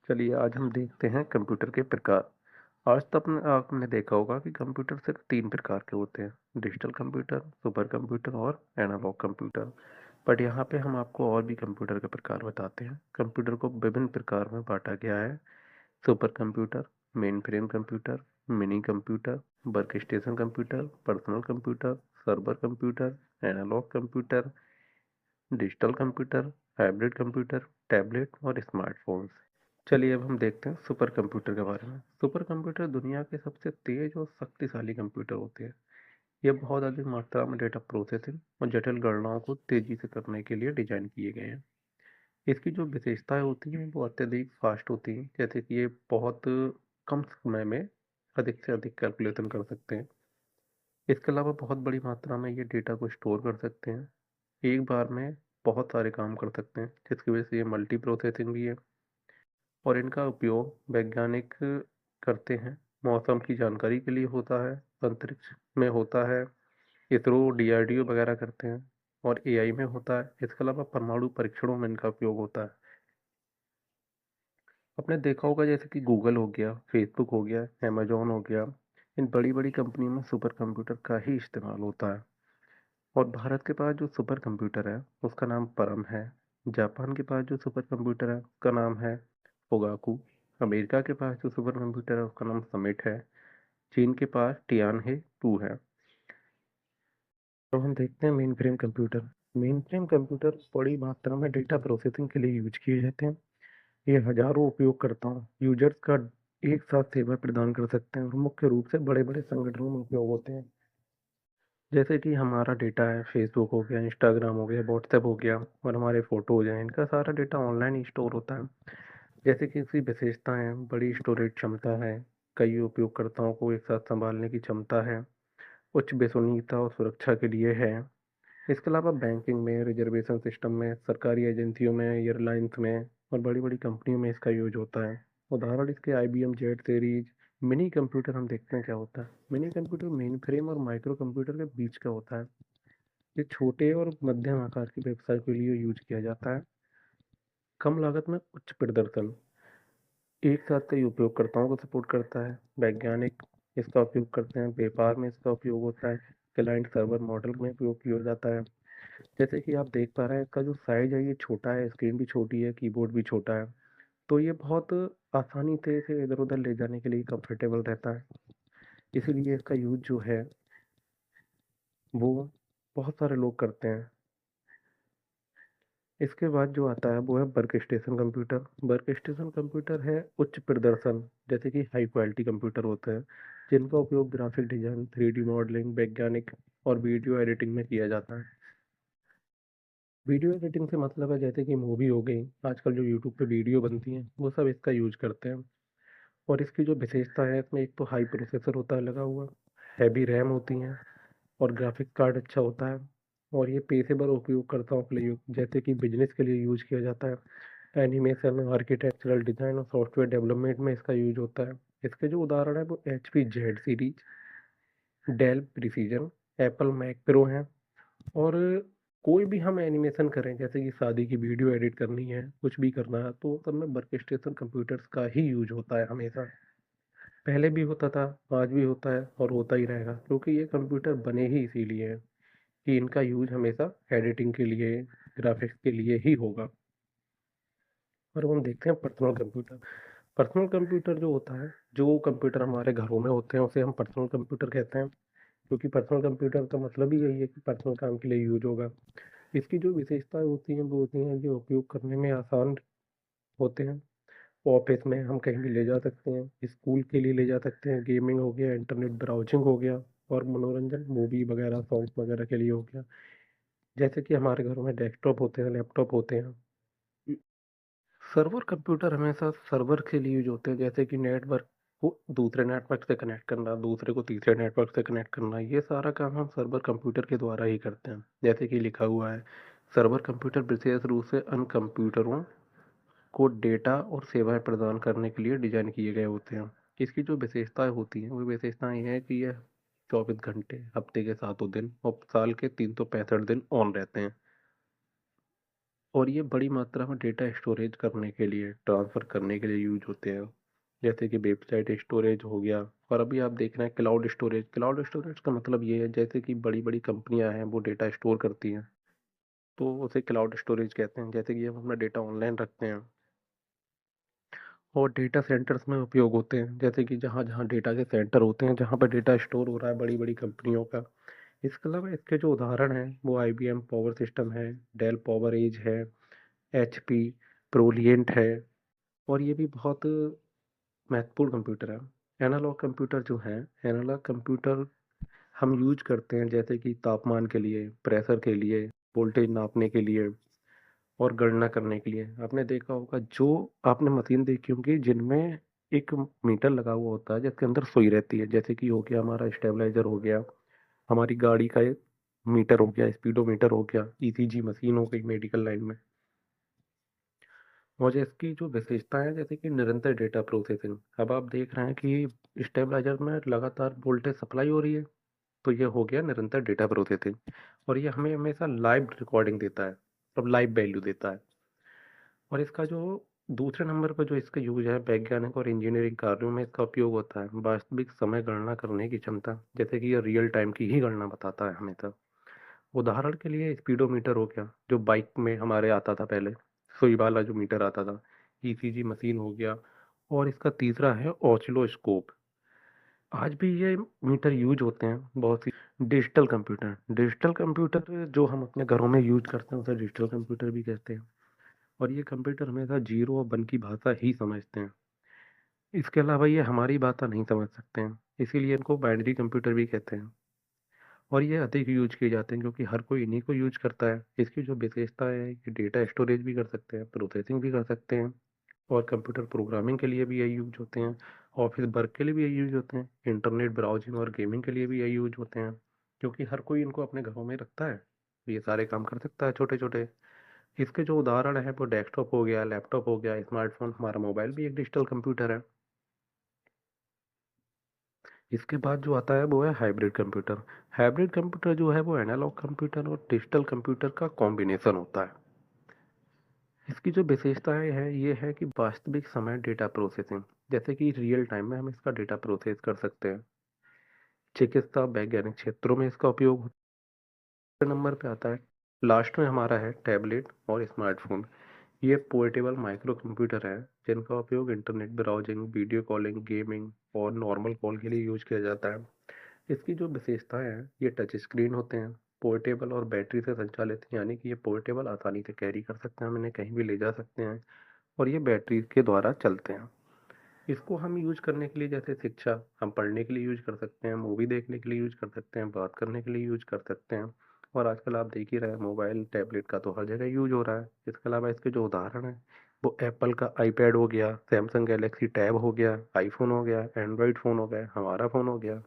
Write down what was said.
चलिए आज हम देखते हैं कंप्यूटर के प्रकार। आज तक आपने देखा होगा कि कंप्यूटर सिर्फ 3 प्रकार के होते हैं, डिजिटल कंप्यूटर, सुपर कंप्यूटर और एनालॉग कंप्यूटर। बट यहाँ पे हम आपको और भी कंप्यूटर के प्रकार बताते हैं। कंप्यूटर को विभिन्न प्रकार में बांटा गया है। Super computer, main frame computer, mini computer, work station computer, personal computer, server computer, analogue computer, digital computer, hybrid computer, tablet और स्मार्टफोन्स। चलिए अब हम देखते हैं सुपर कंप्यूटर के बारे में। सुपर कंप्यूटर दुनिया के सबसे तेज और शक्तिशाली कंप्यूटर होते हैं। ये बहुत अधिक मात्रा में डेटा प्रोसेसिंग और जटिल गणनाओं को तेजी से करने के लिए डिजाइन किए गए हैं। इसकी जो विशेषताएं होती हैं वो अत्यधिक फास्ट होती हैं, जैसे कि ये बहुत कम समय में अधिक से अधिक कैलकुलेशन कर सकते हैं। इसके अलावा बहुत बड़ी मात्रा में ये डेटा को स्टोर कर सकते हैं। एक बार में बहुत सारे काम कर सकते हैं, जिसकी वजह से ये मल्टी प्रोसेसिंग भी है। और इनका उपयोग वैज्ञानिक करते हैं, मौसम की जानकारी के लिए होता है, अंतरिक्ष में होता है, इसरो डीआरडीओ वगैरह करते हैं, और एआई में होता है। इसके अलावा परमाणु परीक्षणों में इनका उपयोग होता है। आपने देखा होगा जैसे कि गूगल हो गया, फेसबुक हो गया, अमेजोन हो गया, इन बड़ी बड़ी कंपनियों में सुपर कंप्यूटर का ही इस्तेमाल होता है। और भारत के पास जो सुपर कंप्यूटर है उसका नाम परम है। जापान के पास जो सुपर कंप्यूटर है उसका नाम है फोगाकू। अमेरिका के पास जो सुपर कंप्यूटर है उसका नाम समिट है। चीन के पास टियानहे 2 है। तो हम देखते हैं main frame computer. Main frame computer बड़ी मात्रा में डेटा प्रोसेसिंग के लिए यूज किए जाते हैं। ये हजारों उपयोगकर्ताओं यूजर्स का एक साथ सेवा प्रदान कर सकते हैं और मुख्य रूप से बड़े बड़े संगठनों में उपयोग होते हैं। जैसे कि हमारा डेटा है, फेसबुक हो गया, इंस्टाग्राम हो गया, व्हाट्सएप हो गया, और हमारे फोटोज हैं, इनका सारा डेटा ऑनलाइन ही स्टोर होता है। जैसे कि इसकी विशेषताएं हैं, बड़ी स्टोरेज क्षमता है, कई उपयोगकर्ताओं को एक साथ संभालने की क्षमता है, उच्च विश्वसनीयता और सुरक्षा के लिए है। इसके अलावा बैंकिंग में, रिजर्वेशन सिस्टम में, सरकारी एजेंसियों में, एयरलाइंस में और बड़ी बड़ी कंपनियों में इसका यूज होता है। उदाहरण इसके IBM Z series. Mini computer हम देखते हैं क्या होता है। मिनी कंप्यूटर मेन फ्रेम और माइक्रो कंप्यूटर के बीच का होता है। ये छोटे और मध्यम आकार के व्यवसाय के लिए यूज किया जाता है। कम लागत में उच्च प्रदर्शन, एक साथ कई उपयोगकर्ताओं को सपोर्ट करता है। वैज्ञानिक इसका उपयोग करते हैं, व्यापार में इसका उपयोग होता है, क्लाइंट सर्वर मॉडल में उपयोग किया जाता है। जैसे कि आप देख पा रहे हैं, इसका जो साइज है ये छोटा है, स्क्रीन भी छोटी है, कीबोर्ड भी छोटा है। तो ये बहुत आसानी से इसे इधर उधर ले जाने के लिए कंफर्टेबल रहता है। इसीलिए इसका यूज जो है वो बहुत सारे लोग करते हैं। इसके बाद जो आता है वो है work station computer. Work station computer है उच्च प्रदर्शन, जैसे कि हाई क्वालिटी कंप्यूटर होते हैं, जिनका उपयोग ग्राफिक डिजाइन, 3D मॉडलिंग, वैज्ञानिक और वीडियो एडिटिंग में किया जाता है। वीडियो एडिटिंग से मतलब है जैसे कि मूवी हो गई, आजकल जो यूट्यूब पे वीडियो बनती हैं वो सब इसका यूज करते हैं। और इसकी जो विशेषता है, इसमें एक तो हाई प्रोसेसर होता है लगा हुआ, हैवी रैम होती हैं, और ग्राफिक कार्ड अच्छा होता है। और ये पेशेवर उपयोगकर्ताओं के लिए जैसे कि बिजनेस के लिए यूज किया जाता है। एनिमेशन, आर्किटेक्चरल डिजाइन और सॉफ्टवेयर डेवलपमेंट में इसका यूज होता है। इसके जो उदाहरण है वो HP Z series, Dell Precision, Apple Mac Pro हैं। और कोई भी हम एनिमेशन करें, जैसे कि शादी की वीडियो एडिट करनी है, कुछ भी करना है, तो सब में वर्क स्टेशन कंप्यूटर्स का ही यूज होता है हमेशा। पहले भी होता था, आज भी होता है और होता ही रहेगा, क्योंकि ये कंप्यूटर बने ही इसीलिए हैं कि इनका यूज हमेशा एडिटिंग के लिए, ग्राफिक्स के लिए ही होगा। और अब हम देखते हैं पर्सनल कंप्यूटर। पर्सनल कंप्यूटर जो होता है, जो कंप्यूटर हमारे घरों में होते हैं उसे हम पर्सनल कंप्यूटर कहते हैं, क्योंकि पर्सनल कंप्यूटर का मतलब ही यही है कि पर्सनल काम के लिए यूज होगा। इसकी जो विशेषताएं होती हैं वो होती हैं कि उपयोग करने में आसान होते हैं। ऑफिस में हम कहीं भी ले जा सकते हैं, स्कूल के लिए ले जा सकते हैं, गेमिंग हो गया, इंटरनेट ब्राउजिंग हो गया, और मनोरंजन, मूवी वगैरह, सॉन्ग्स वगैरह के लिए हो गया। जैसे कि हमारे घरों में डेस्कटॉप होते हैं, लैपटॉप होते हैं। सर्वर कंप्यूटर हमेशा सर्वर के लिए यूज होते हैं, जैसे कि नेटवर्क को दूसरे नेटवर्क से कनेक्ट करना, दूसरे को तीसरे नेटवर्क से कनेक्ट करना, ये सारा काम हम सर्वर कंप्यूटर के द्वारा ही करते हैं। जैसे कि लिखा हुआ है, सर्वर कंप्यूटर विशेष रूप से अन्य कंप्यूटरों को डेटा और सेवाएं प्रदान करने के लिए डिजाइन किए गए होते हैं। इसकी जो विशेषताएं होती हैं वो विशेषताएं ये हैं कि यह 24 घंटे, हफ्ते के 7 दिन और साल के 365 दिन ऑन रहते हैं। और ये बड़ी मात्रा में डेटा स्टोरेज करने के लिए, ट्रांसफ़र करने के लिए यूज़ होते हैं। जैसे कि वेबसाइट स्टोरेज हो गया, और अभी आप देख रहे हैं क्लाउड स्टोरेज। क्लाउड स्टोरेज का मतलब ये है जैसे कि बड़ी-बड़ी कंपनियाँ हैं वो डेटा स्टोर करती हैं, तो उसे क्लाउड स्टोरेज कहते हैं। जैसे कि हम अपना डेटा ऑनलाइन रखते हैं और डेटा सेंटर्स में उपयोग होते हैं, जैसे कि जहाँ-जहाँ डेटा के सेंटर होते हैं, जहाँ पर डेटा स्टोर हो रहा है बड़ी-बड़ी कंपनियों का। इसके अलावा इसके जो उदाहरण हैं वो IBM पावर सिस्टम है, डेल पावर एज है, HP प्रोलिएंट है, और ये भी बहुत महत्वपूर्ण कंप्यूटर है। एनालॉग कंप्यूटर जो है, एनालॉग कंप्यूटर हम यूज करते हैं जैसे कि तापमान के लिए, प्रेशर के लिए, वोल्टेज नापने के लिए और गणना करने के लिए। आपने देखा होगा, जो आपने मशीन देखी होंगी जिनमें एक मीटर लगा हुआ होता है जिसके अंदर सुई रहती है, जैसे कि हो गया हमारा स्टेबलाइजर, हो गया हमारी गाड़ी का एक मीटर, हो गया स्पीडोमीटर, हो गया ECG मशीन हो गई मेडिकल लाइन में। और इसकी जो विशेषताएं हैं, जैसे कि निरंतर डेटा प्रोसेसिंग। अब आप देख रहे हैं कि स्टेबलाइजर में लगातार वोल्टेज सप्लाई हो रही है, तो ये हो गया निरंतर डेटा प्रोसेसिंग। और ये हमें हमेशा लाइव रिकॉर्डिंग देता है, अब लाइव वैल्यू देता है। और इसका जो दूसरे नंबर पर जो इसका यूज है, वैज्ञानिक और इंजीनियरिंग कार्यों में इसका उपयोग होता है। वास्तविक समय गणना करने की क्षमता, जैसे कि ये रियल टाइम की ही गणना बताता है हमें। तब उदाहरण के लिए स्पीडोमीटर हो गया, जो बाइक में हमारे आता था पहले, सुई वाला जो मीटर आता था। ECG मशीन हो गया, और इसका तीसरा है ऑसिलोस्कोप। आज भी ये मीटर यूज होते हैं बहुत सी। डिजिटल कंप्यूटर, डिजिटल कंप्यूटर जो हम अपने घरों में यूज करते हैं उसे डिजिटल कंप्यूटर भी कहते हैं। और ये कंप्यूटर हमेशा जीरो और वन की भाषा ही समझते हैं। इसके अलावा ये हमारी भाषा नहीं समझ सकते हैं, इसीलिए इनको बाइनरी कंप्यूटर भी कहते हैं। और ये अधिक यूज किए जाते हैं क्योंकि हर कोई इन्हीं को यूज करता है। इसकी जो विशेषता है कि डेटा स्टोरेज भी कर सकते हैं, प्रोसेसिंग भी कर सकते हैं, और कंप्यूटर प्रोग्रामिंग के लिए भी यही यूज होते हैं, ऑफिस वर्क के लिए भी यही यूज होते हैं, इंटरनेट ब्राउजिंग और गेमिंग के लिए भी यही यूज होते हैं, क्योंकि हर कोई इनको अपने घरों में रखता है, तो ये सारे काम कर सकता है छोटे छोटे। इसके जो उदाहरण है वो डेस्कटॉप हो गया, लैपटॉप हो गया, स्मार्टफोन, हमारा मोबाइल भी एक डिजिटल कंप्यूटर है। इसके बाद जो आता है वो है हाइब्रिड कंप्यूटर। हाइब्रिड कंप्यूटर जो है वो एनालॉग कंप्यूटर और डिजिटल कंप्यूटर का कॉम्बिनेशन होता है। इसकी जो विशेषताएं है ये है कि वास्तविक समय डेटा प्रोसेसिंग, जैसे कि रियल टाइम में हम इसका डेटा प्रोसेस कर सकते हैं। चिकित्सा वैज्ञानिक क्षेत्रों में इसका उपयोग नंबर पे आता है। लास्ट में हमारा है टैबलेट और स्मार्टफोन। ये पोर्टेबल माइक्रो कंप्यूटर है जिनका उपयोग internet browsing, video calling, gaming और नॉर्मल कॉल के लिए यूज किया जाता है। इसकी जो विशेषताएं हैं, ये टच स्क्रीन होते हैं, पोर्टेबल और बैटरी से संचालित, यानी कि ये पोर्टेबल आसानी से कैरी कर सकते हैं, हम इन्हें कहीं भी ले जा सकते हैं, और ये बैटरी के द्वारा चलते हैं। इसको हम यूज करने के लिए, जैसे शिक्षा, हम पढ़ने के लिए यूज कर सकते हैं, मूवी देखने के लिए यूज कर सकते हैं, बात करने के लिए यूज कर सकते हैं। और आजकल आप देख ही रहे हैं मोबाइल टैबलेट का तो हर जगह यूज हो रहा है। इसके अलावा इसके जो उदाहरण हैं वो एप्पल का आईपैड हो गया, सैमसंग गैलेक्सी टैब हो गया, आईफोन हो गया, एंड्रॉयड फ़ोन हो गया, हमारा फ़ोन हो गया।